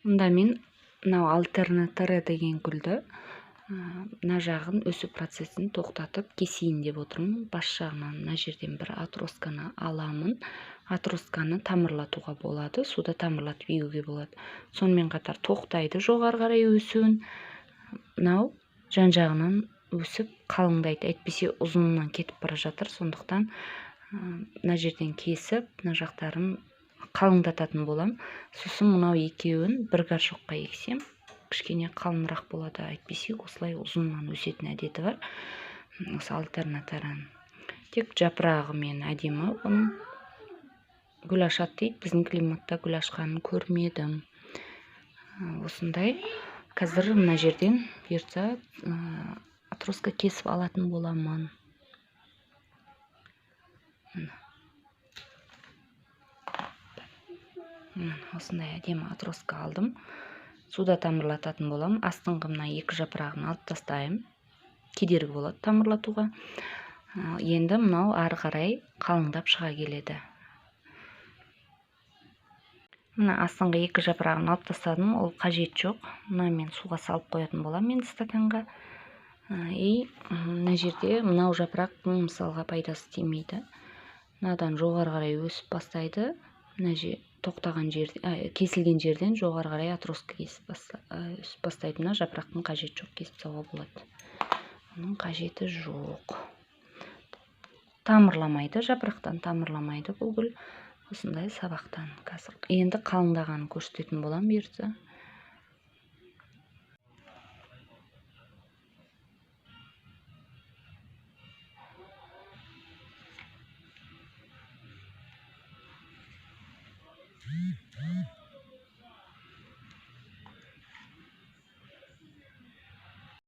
Мында мен мынау альтернатора деген гүлді мына жағын өсу процесін тоқтатып кесейін деп отырмын. Бас жағынан мына жерден бір атросканы аламын. Атросканы тамырлатуға болады, суда тамырлатып егуге болады. Сонымен қатар тоқтайды жоғары қарай өсуін. Мынау жан жағынан өсіп қалыңдайды, әйтпесе ұзынынан кетіп бара жатыр. Сондықтан мына жерден кесіп, мына жақтарын қалыңдататын болам. Сосын мынау екеуін бір горшокқа ексем, кішкене қалынырақ болады, әйтпесе осылай ұзыннан өсетін әдеті бар. Осы альтернатараны тек жапырағымен әдемі, бұның гүл ашады дейді. Біздің климатта гүл ашқанын көрмедім. Осындай. Қазір мына жерден бұйыртса атроска кесіп алатын боламын. Осындай әдемі атроска алдым. Суда тамырлататын болам. Астыңғы мына екі жапырағын алып тастайым. Кедергі болады тамырлатуға. Енді мынау ары қарай қалыңдап шыға келеді. Мына астыңғы екі жапырағын алып тастадым, ол қажет жоқ. Мына мен суға салып қоятын болам енді стаканға. Мына жерде мынау жапырақ мысалға пайдасы тимейді. Мынадан жоғары қарай өсіп бастайды. Мына жер тоқтаған жерден, кесілген жерден жоғары қарай атроска өсіп бастайды. Мына жапырақтың қажеті жоқ, кесіп тастауға болады. Оның қажеті жоқ. Тамырламайды, жапырақтан тамырламайды бұл гүл. Осындай сабақтан қазір. Енді қалыңдағанын көрсететін болам бұйыртса.